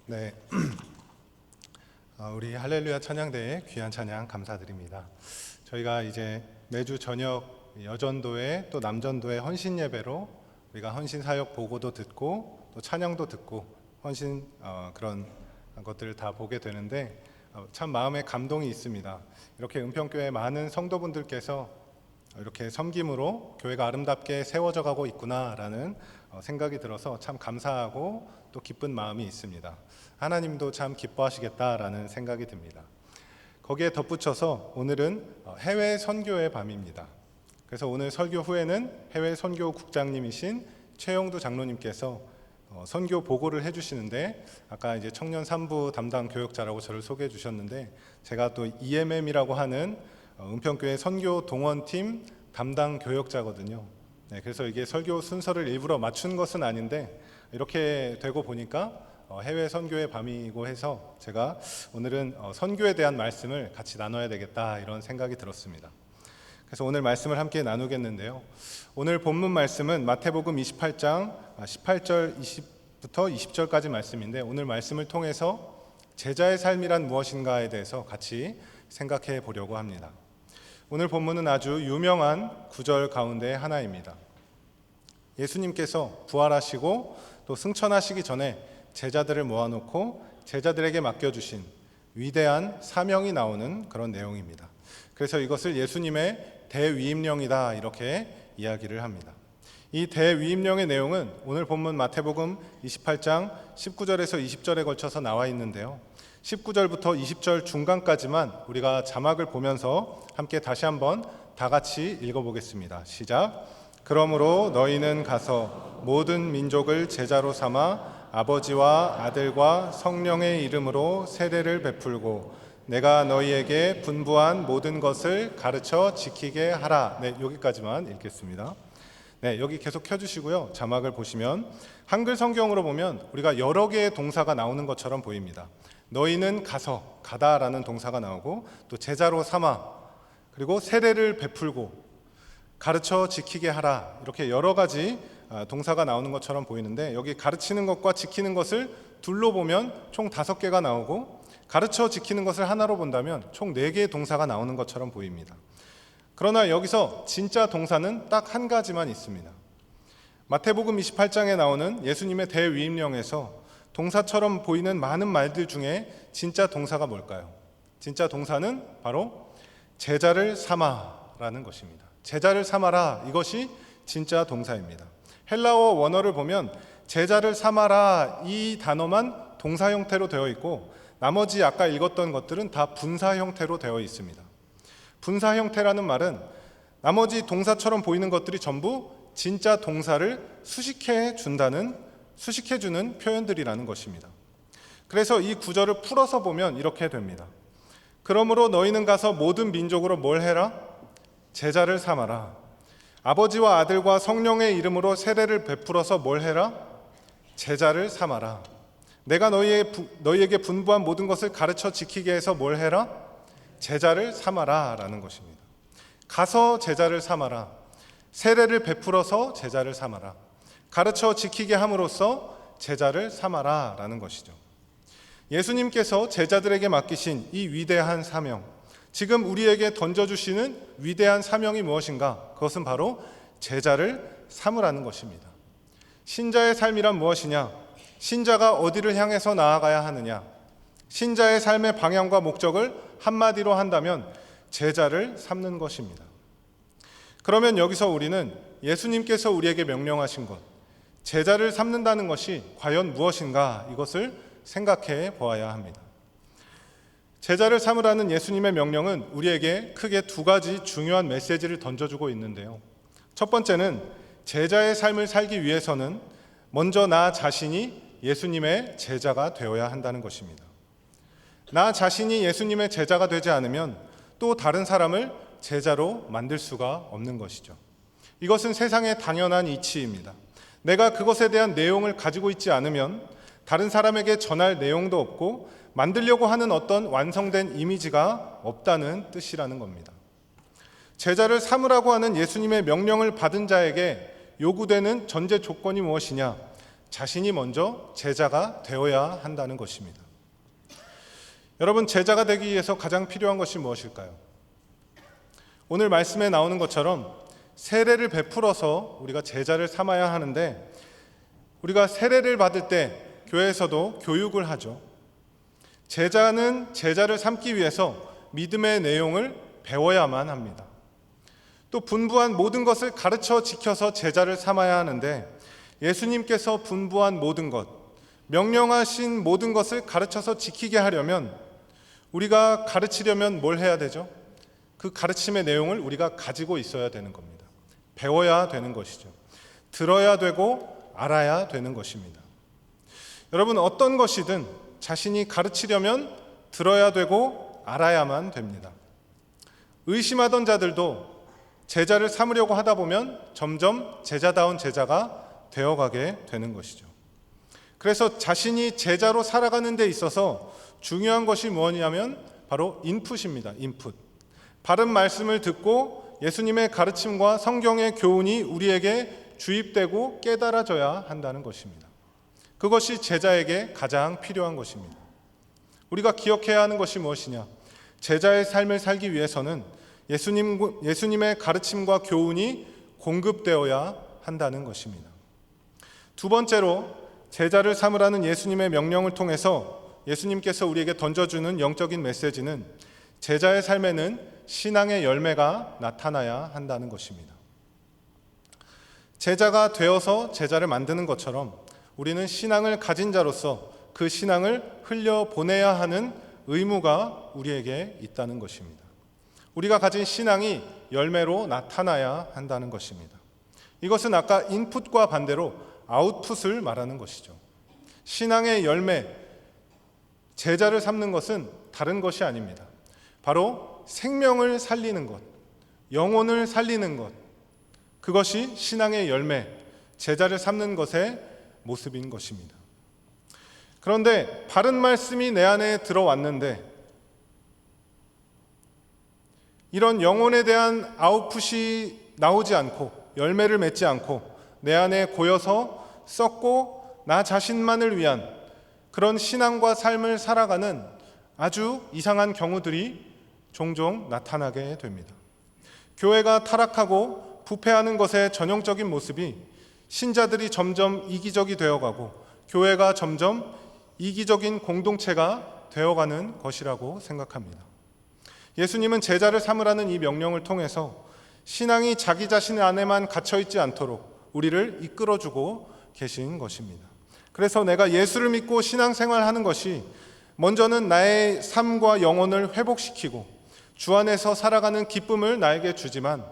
네, 우리 할렐루야 찬양대에 귀한 찬양 감사드립니다. 저희가 이제 매주 저녁 여전도회 또 남전도회 헌신 예배로 우리가 헌신 사역 보고도 듣고 또 찬양도 듣고 헌신 그런 것들을 다 보게 되는데 참 마음에 감동이 있습니다. 이렇게 은평교회 많은 성도분들께서 이렇게 섬김으로 교회가 아름답게 세워져 가고 있구나라는 생각이 들어서 참 감사하고 또 기쁜 마음이 있습니다. 하나님도 참 기뻐하시겠다라는 생각이 듭니다. 거기에 덧붙여서 오늘은 해외 선교의 밤입니다. 그래서 오늘 설교 후에는 해외 선교 국장님이신 최영두 장로님께서 선교 보고를 해주시는데, 아까 이제 청년 3부 담당 교역자라고 저를 소개해 주셨는데, 제가 또 EMM이라고 하는 은평교회 선교 동원팀 담당 교역자거든요. 네, 그래서 이게 설교 순서를 일부러 맞춘 것은 아닌데 이렇게 되고 보니까 해외 선교의 밤이고 해서 제가 오늘은 선교에 대한 말씀을 같이 나눠야 되겠다 이런 생각이 들었습니다. 그래서 오늘 말씀을 함께 나누겠는데요. 오늘 본문 말씀은 마태복음 28장 18절 20부터 20절까지 말씀인데, 오늘 말씀을 통해서 제자의 삶이란 무엇인가에 대해서 같이 생각해 보려고 합니다. 오늘 본문은 아주 유명한 구절 가운데 하나입니다. 예수님께서 부활하시고 또 승천하시기 전에 제자들을 모아놓고 제자들에게 맡겨주신 위대한 사명이 나오는 그런 내용입니다. 그래서 이것을 예수님의 대위임령이다 이렇게 이야기를 합니다. 이 대위임령의 내용은 오늘 본문 마태복음 28장 19절에서 20절에 걸쳐서 나와 있는데요. 19절부터 20절 중간까지만 우리가 자막을 보면서 함께 다시 한번 다 같이 읽어보겠습니다. 시작. 그러므로 너희는 가서 모든 민족을 제자로 삼아 아버지와 아들과 성령의 이름으로 세례를 베풀고 내가 너희에게 분부한 모든 것을 가르쳐 지키게 하라. 네, 여기까지만 읽겠습니다. 네, 여기 계속 켜주시고요. 자막을 보시면 한글 성경으로 보면 우리가 여러 개의 동사가 나오는 것처럼 보입니다. 너희는 가서, 가다라는 동사가 나오고, 또 제자로 삼아, 그리고 세례를 베풀고 가르쳐 지키게 하라, 이렇게 여러 가지 동사가 나오는 것처럼 보이는데, 여기 가르치는 것과 지키는 것을 둘로 보면 총 5개가 나오고, 가르쳐 지키는 것을 하나로 본다면 총 4개의 동사가 나오는 것처럼 보입니다. 그러나 여기서 진짜 동사는 딱 한 가지만 있습니다. 마태복음 28장에 나오는 예수님의 대위임령에서 동사처럼 보이는 많은 말들 중에 진짜 동사가 뭘까요? 진짜 동사는 바로 제자를 삼아라는 것입니다. 제자를 삼아라, 이것이 진짜 동사입니다. 헬라어 원어를 보면 제자를 삼아라 이 단어만 동사 형태로 되어 있고, 나머지 아까 읽었던 것들은 다 분사 형태로 되어 있습니다. 분사 형태라는 말은 나머지 동사처럼 보이는 것들이 전부 진짜 동사를 수식해 주는 표현들이라는 것입니다. 그래서 이 구절을 풀어서 보면 이렇게 됩니다. 그러므로 너희는 가서 모든 민족으로 뭘 해라? 제자를 삼아라. 아버지와 아들과 성령의 이름으로 세례를 베풀어서 뭘 해라? 제자를 삼아라. 내가 너희에게 분부한 모든 것을 가르쳐 지키게 해서 뭘 해라? 제자를 삼아라 라는 것입니다. 가서 제자를 삼아라. 세례를 베풀어서 제자를 삼아라. 가르쳐 지키게 함으로써 제자를 삼아라 라는 것이죠. 예수님께서 제자들에게 맡기신 이 위대한 사명, 지금 우리에게 던져주시는 위대한 사명이 무엇인가? 그것은 바로 제자를 삼으라는 것입니다. 신자의 삶이란 무엇이냐? 신자가 어디를 향해서 나아가야 하느냐? 신자의 삶의 방향과 목적을 한마디로 한다면 제자를 삼는 것입니다. 그러면 여기서 우리는 예수님께서 우리에게 명령하신 것, 제자를 삼는다는 것이 과연 무엇인가, 이것을 생각해 보아야 합니다. 제자를 삼으라는 예수님의 명령은 우리에게 크게 2가지 중요한 메시지를 던져주고 있는데요. 첫 번째는 제자의 삶을 살기 위해서는 먼저 나 자신이 예수님의 제자가 되어야 한다는 것입니다. 나 자신이 예수님의 제자가 되지 않으면 또 다른 사람을 제자로 만들 수가 없는 것이죠. 이것은 세상의 당연한 이치입니다. 내가 그것에 대한 내용을 가지고 있지 않으면 다른 사람에게 전할 내용도 없고 만들려고 하는 어떤 완성된 이미지가 없다는 뜻이라는 겁니다. 제자를 삼으라고 하는 예수님의 명령을 받은 자에게 요구되는 전제 조건이 무엇이냐? 자신이 먼저 제자가 되어야 한다는 것입니다. 여러분, 제자가 되기 위해서 가장 필요한 것이 무엇일까요? 오늘 말씀에 나오는 것처럼 세례를 베풀어서 우리가 제자를 삼아야 하는데, 우리가 세례를 받을 때 교회에서도 교육을 하죠. 제자는 제자를 삼기 위해서 믿음의 내용을 배워야만 합니다. 또 분부한 모든 것을 가르쳐 지켜서 제자를 삼아야 하는데, 예수님께서 분부한 모든 것, 명령하신 모든 것을 가르쳐서 지키게 하려면, 우리가 가르치려면 뭘 해야 되죠? 그 가르침의 내용을 우리가 가지고 있어야 되는 겁니다. 배워야 되는 것이죠. 들어야 되고 알아야 되는 것입니다. 여러분, 어떤 것이든 자신이 가르치려면 들어야 되고 알아야만 됩니다. 의심하던 자들도 제자를 삼으려고 하다 보면 점점 제자다운 제자가 되어가게 되는 것이죠. 그래서 자신이 제자로 살아가는 데 있어서 중요한 것이 무엇이냐면 바로 인풋입니다. 인풋. 바른 말씀을 듣고 예수님의 가르침과 성경의 교훈이 우리에게 주입되고 깨달아져야 한다는 것입니다. 그것이 제자에게 가장 필요한 것입니다. 우리가 기억해야 하는 것이 무엇이냐? 제자의 삶을 살기 위해서는 예수님의 가르침과 교훈이 공급되어야 한다는 것입니다. 두 번째로, 제자를 삼으라는 예수님의 명령을 통해서 예수님께서 우리에게 던져주는 영적인 메시지는 제자의 삶에는 신앙의 열매가 나타나야 한다는 것입니다. 제자가 되어서 제자를 만드는 것처럼 우리는 신앙을 가진 자로서 그 신앙을 흘려보내야 하는 의무가 우리에게 있다는 것입니다. 우리가 가진 신앙이 열매로 나타나야 한다는 것입니다. 이것은 아까 인풋과 반대로 아웃풋을 말하는 것이죠. 신앙의 열매, 제자를 삼는 것은 다른 것이 아닙니다. 바로 생명을 살리는 것, 영혼을 살리는 것, 그것이 신앙의 열매, 제자를 삼는 것의 모습인 것입니다. 그런데 바른 말씀이 내 안에 들어왔는데 이런 영혼에 대한 아웃풋이 나오지 않고 열매를 맺지 않고 내 안에 고여서 썩고 나 자신만을 위한 그런 신앙과 삶을 살아가는 아주 이상한 경우들이 종종 나타나게 됩니다. 교회가 타락하고 부패하는 것의 전형적인 모습이 신자들이 점점 이기적이 되어가고 교회가 점점 이기적인 공동체가 되어가는 것이라고 생각합니다. 예수님은 제자를 삼으라는 이 명령을 통해서 신앙이 자기 자신 안에만 갇혀있지 않도록 우리를 이끌어주고 계신 것입니다. 그래서 내가 예수를 믿고 신앙생활하는 것이 먼저는 나의 삶과 영혼을 회복시키고 주 안에서 살아가는 기쁨을 나에게 주지만,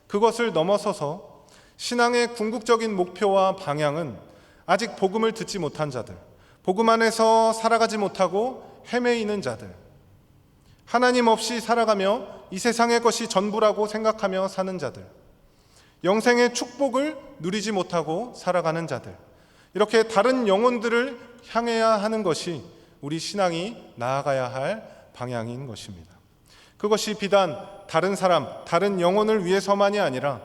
그것을 넘어서서 신앙의 궁극적인 목표와 방향은 아직 복음을 듣지 못한 자들, 복음 안에서 살아가지 못하고 헤매이는 자들, 하나님 없이 살아가며 이 세상의 것이 전부라고 생각하며 사는 자들, 영생의 축복을 누리지 못하고 살아가는 자들, 이렇게 다른 영혼들을 향해야 하는 것이 우리 신앙이 나아가야 할 방향인 것입니다. 그것이 비단 다른 사람, 다른 영혼을 위해서만이 아니라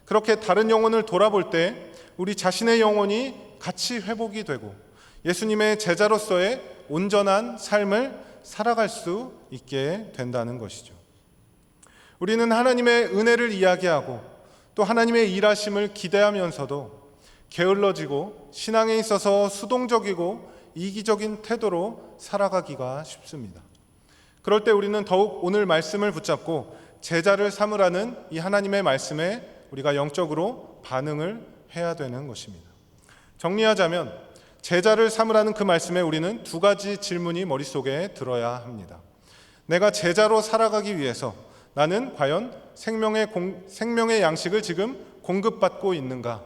그렇게 다른 영혼을 돌아볼 때 우리 자신의 영혼이 같이 회복이 되고 예수님의 제자로서의 온전한 삶을 살아갈 수 있게 된다는 것이죠. 우리는 하나님의 은혜를 이야기하고 또 하나님의 일하심을 기대하면서도 게을러지고 신앙에 있어서 수동적이고 이기적인 태도로 살아가기가 쉽습니다. 그럴 때 우리는 더욱 오늘 말씀을 붙잡고 제자를 삼으라는 이 하나님의 말씀에 우리가 영적으로 반응을 해야 되는 것입니다. 정리하자면 제자를 삼으라는 그 말씀에 우리는 두 가지 질문이 머릿속에 들어야 합니다. 내가 제자로 살아가기 위해서 나는 과연 생명의 양식을 지금 공급받고 있는가?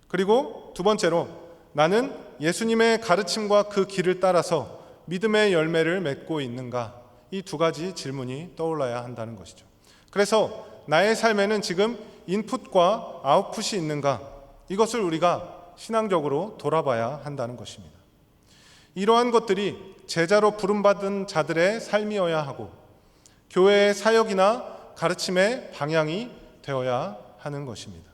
그리고 두 번째로 나는 예수님의 가르침과 그 길을 따라서 믿음의 열매를 맺고 있는가? 이 두 가지 질문이 떠올라야 한다는 것이죠. 그래서 나의 삶에는 지금 인풋과 아웃풋이 있는가? 이것을 우리가 신앙적으로 돌아봐야 한다는 것입니다. 이러한 것들이 제자로 부름받은 자들의 삶이어야 하고 교회의 사역이나 가르침의 방향이 되어야 하는 것입니다.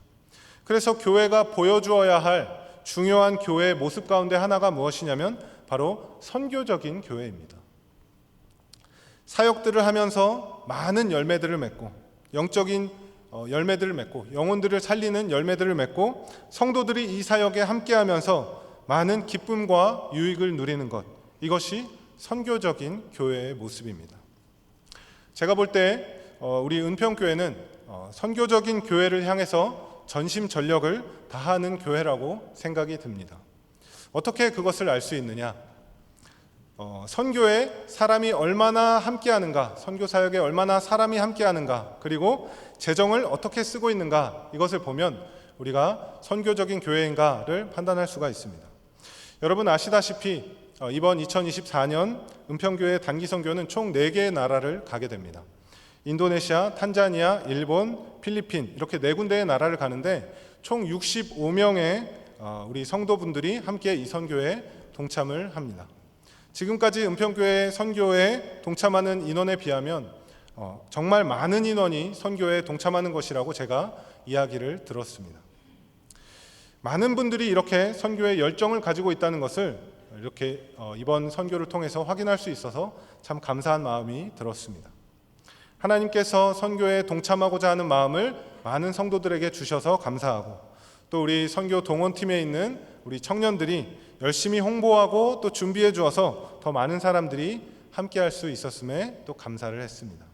그래서 교회가 보여주어야 할 중요한 교회의 모습 가운데 하나가 무엇이냐면 바로 선교적인 교회입니다. 사역들을 하면서 많은 열매들을 맺고 영적인 열매들을 맺고 영혼들을 살리는 열매들을 맺고 성도들이 이 사역에 함께하면서 많은 기쁨과 유익을 누리는 것, 이것이 선교적인 교회의 모습입니다. 제가 볼 때 우리 은평교회는 선교적인 교회를 향해서 전심전력을 다하는 교회라고 생각이 듭니다. 어떻게 그것을 알 수 있느냐? 선교에 사람이 얼마나 함께하는가, 선교 사역에 얼마나 사람이 함께하는가, 그리고 재정을 어떻게 쓰고 있는가, 이것을 보면 우리가 선교적인 교회인가를 판단할 수가 있습니다. 여러분 아시다시피 이번 2024년 은평교회 단기 선교는 총 4개의 나라를 가게 됩니다. 인도네시아, 탄자니아, 일본, 필리핀 이렇게 4군데의 나라를 가는데 총 65명의 우리 성도분들이 함께 이 선교에 동참을 합니다. 지금까지 은평교회 선교에 동참하는 인원에 비하면 정말 많은 인원이 선교에 동참하는 것이라고 제가 이야기를 들었습니다. 많은 분들이 이렇게 선교에 열정을 가지고 있다는 것을 이렇게 이번 선교를 통해서 확인할 수 있어서 참 감사한 마음이 들었습니다. 하나님께서 선교에 동참하고자 하는 마음을 많은 성도들에게 주셔서 감사하고, 또 우리 선교 동원팀에 있는 우리 청년들이 열심히 홍보하고 또 준비해 주어서 더 많은 사람들이 함께할 수 있었음에 또 감사를 했습니다.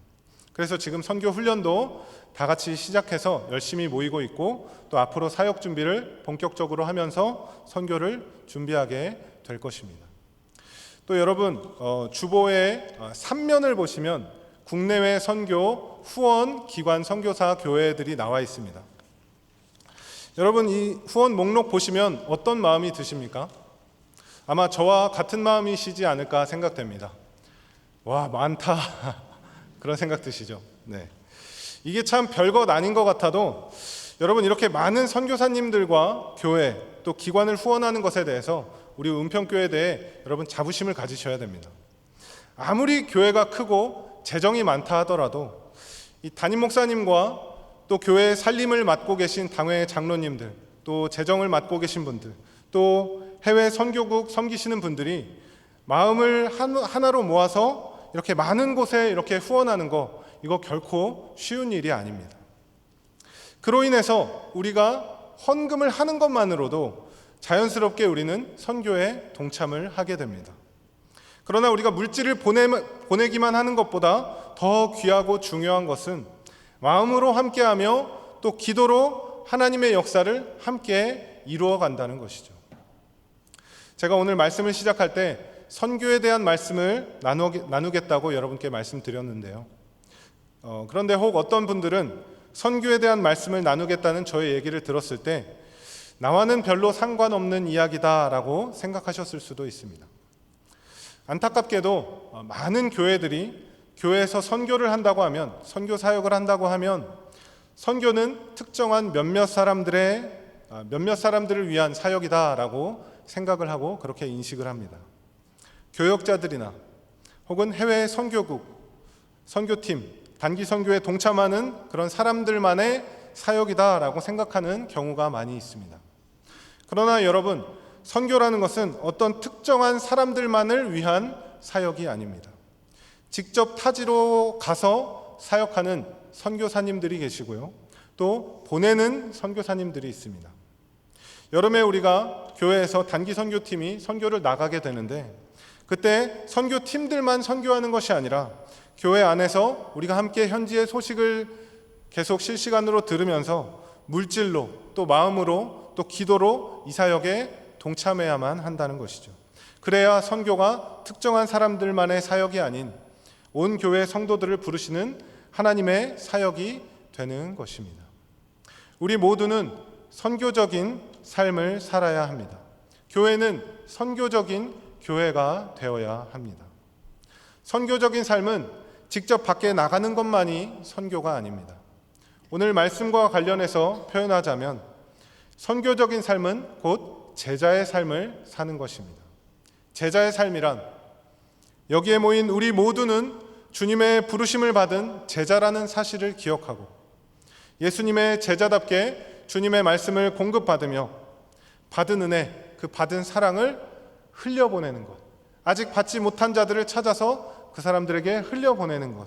그래서 지금 선교 훈련도 다 같이 시작해서 열심히 모이고 있고, 또 앞으로 사역 준비를 본격적으로 하면서 선교를 준비하게 될 것입니다. 또 여러분 주보의 3면을 보시면 국내외 선교 후원 기관 선교사 교회들이 나와 있습니다. 여러분 이 후원 목록 보시면 어떤 마음이 드십니까? 아마 저와 같은 마음이시지 않을까 생각됩니다. 와, 많다. 그런 생각 드시죠? 네. 이게 참 별것 아닌 것 같아도 여러분 이렇게 많은 선교사님들과 교회 또 기관을 후원하는 것에 대해서 우리 은평교회에 대해 여러분 자부심을 가지셔야 됩니다. 아무리 교회가 크고 재정이 많다 하더라도 이 담임 목사님과 또 교회의 살림을 맡고 계신 당회 장로님들, 또 재정을 맡고 계신 분들, 또 해외 선교국 섬기시는 분들이 마음을 하나로 모아서 이렇게 많은 곳에 이렇게 후원하는 거, 이거 결코 쉬운 일이 아닙니다. 그로 인해서 우리가 헌금을 하는 것만으로도 자연스럽게 우리는 선교에 동참을 하게 됩니다. 그러나 우리가 물질을 보내기만 하는 것보다 더 귀하고 중요한 것은 마음으로 함께하며 또 기도로 하나님의 역사를 함께 이루어 간다는 것이죠. 제가 오늘 말씀을 시작할 때 선교에 대한 말씀을 나누겠다고 여러분께 말씀드렸는데요. 그런데 혹 어떤 분들은 선교에 대한 말씀을 나누겠다는 저의 얘기를 들었을 때 나와는 별로 상관없는 이야기다라고 생각하셨을 수도 있습니다. 안타깝게도 많은 교회들이 교회에서 선교를 한다고 하면, 선교 사역을 한다고 하면 선교는 특정한 몇몇 사람들을 위한 사역이다라고 생각을 하고 그렇게 인식을 합니다. 교역자들이나 혹은 해외 선교국, 선교팀, 단기 선교에 동참하는 그런 사람들만의 사역이다라고 생각하는 경우가 많이 있습니다. 그러나 여러분, 선교라는 것은 어떤 특정한 사람들만을 위한 사역이 아닙니다. 직접 타지로 가서 사역하는 선교사님들이 계시고요. 또 보내는 선교사님들이 있습니다. 여름에 우리가 교회에서 단기 선교팀이 선교를 나가게 되는데 그때 선교팀들만 선교하는 것이 아니라 교회 안에서 우리가 함께 현지의 소식을 계속 실시간으로 들으면서 물질로 또 마음으로 또 기도로 이 사역에 동참해야만 한다는 것이죠. 그래야 선교가 특정한 사람들만의 사역이 아닌 온 교회 성도들을 부르시는 하나님의 사역이 되는 것입니다. 우리 모두는 선교적인 삶을 살아야 합니다. 교회는 선교적인 교회가 되어야 합니다. 선교적인 삶은 직접 밖에 나가는 것만이 선교가 아닙니다. 오늘 말씀과 관련해서 표현하자면 선교적인 삶은 곧 제자의 삶을 사는 것입니다. 제자의 삶이란 여기에 모인 우리 모두는 주님의 부르심을 받은 제자라는 사실을 기억하고 예수님의 제자답게 주님의 말씀을 공급받으며 받은 은혜, 그 받은 사랑을 흘려보내는 것. 아직 받지 못한 자들을 찾아서 그 사람들에게 흘려보내는 것.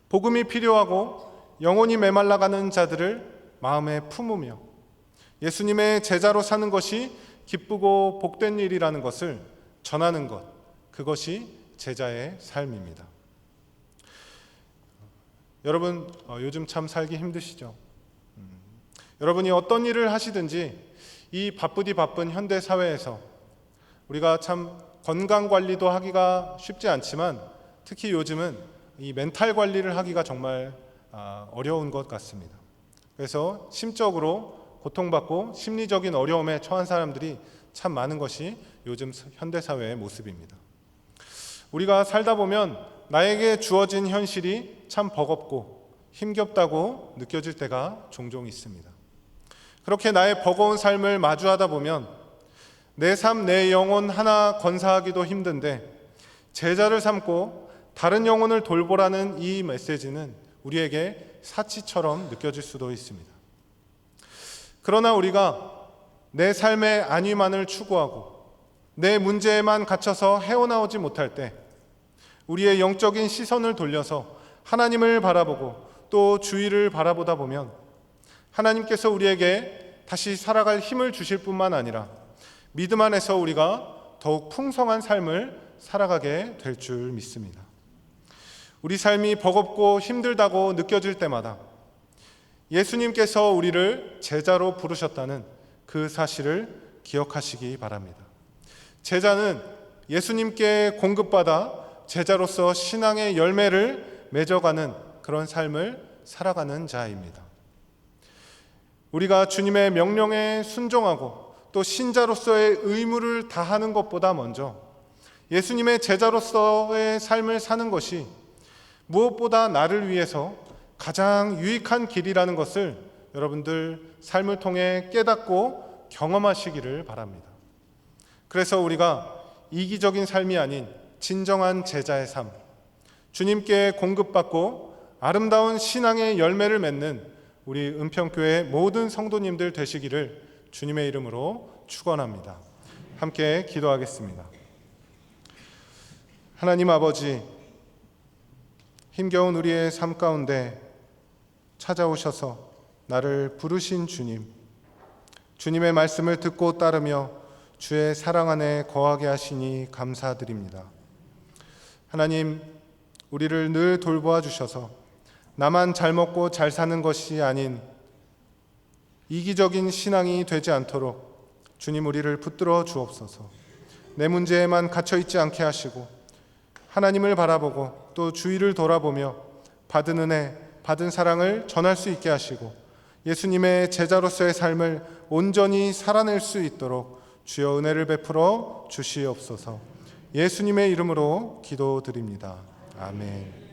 복음이 필요하고 영혼이 메말라가는 자들을 마음에 품으며 예수님의 제자로 사는 것이 기쁘고 복된 일이라는 것을 전하는 것. 그것이 제자의 삶입니다. 여러분, 요즘 참 살기 힘드시죠? 여러분이 어떤 일을 하시든지 이 바쁘디 바쁜 현대 사회에서 우리가 참 건강 관리도 하기가 쉽지 않지만 특히 요즘은 이 멘탈 관리를 하기가 정말 어려운 것 같습니다. 그래서 심적으로 고통받고 심리적인 어려움에 처한 사람들이 참 많은 것이 요즘 현대 사회의 모습입니다. 우리가 살다 보면 나에게 주어진 현실이 참 버겁고 힘겹다고 느껴질 때가 종종 있습니다. 그렇게 나의 버거운 삶을 마주하다 보면 내 삶, 내 영혼 하나 건사하기도 힘든데 제자를 삼고 다른 영혼을 돌보라는 이 메시지는 우리에게 사치처럼 느껴질 수도 있습니다. 그러나 우리가 내 삶의 안위만을 추구하고 내 문제에만 갇혀서 헤어나오지 못할 때 우리의 영적인 시선을 돌려서 하나님을 바라보고 또 주위를 바라보다 보면 하나님께서 우리에게 다시 살아갈 힘을 주실 뿐만 아니라 믿음 안에서 우리가 더욱 풍성한 삶을 살아가게 될 줄 믿습니다. 우리 삶이 버겁고 힘들다고 느껴질 때마다 예수님께서 우리를 제자로 부르셨다는 그 사실을 기억하시기 바랍니다. 제자는 예수님께 공급받아 제자로서 신앙의 열매를 맺어가는 그런 삶을 살아가는 자입니다. 우리가 주님의 명령에 순종하고 또 신자로서의 의무를 다하는 것보다 먼저 예수님의 제자로서의 삶을 사는 것이 무엇보다 나를 위해서 가장 유익한 길이라는 것을 여러분들 삶을 통해 깨닫고 경험하시기를 바랍니다. 그래서 우리가 이기적인 삶이 아닌 진정한 제자의 삶, 주님께 공급받고 아름다운 신앙의 열매를 맺는 우리 은평교회 모든 성도님들 되시기를 주님의 이름으로 축원합니다. 함께 기도하겠습니다. 하나님 아버지, 힘겨운 우리의 삶 가운데 찾아오셔서 나를 부르신 주님, 주님의 말씀을 듣고 따르며 주의 사랑 안에 거하게 하시니 감사드립니다. 하나님, 우리를 늘 돌보아 주셔서 나만 잘 먹고 잘 사는 것이 아닌 이기적인 신앙이 되지 않도록 주님 우리를 붙들어 주옵소서. 내 문제에만 갇혀 있지 않게 하시고 하나님을 바라보고 또 주위를 돌아보며 받은 은혜, 받은 사랑을 전할 수 있게 하시고 예수님의 제자로서의 삶을 온전히 살아낼 수 있도록 주여 은혜를 베풀어 주시옵소서. 예수님의 이름으로 기도드립니다. 아멘.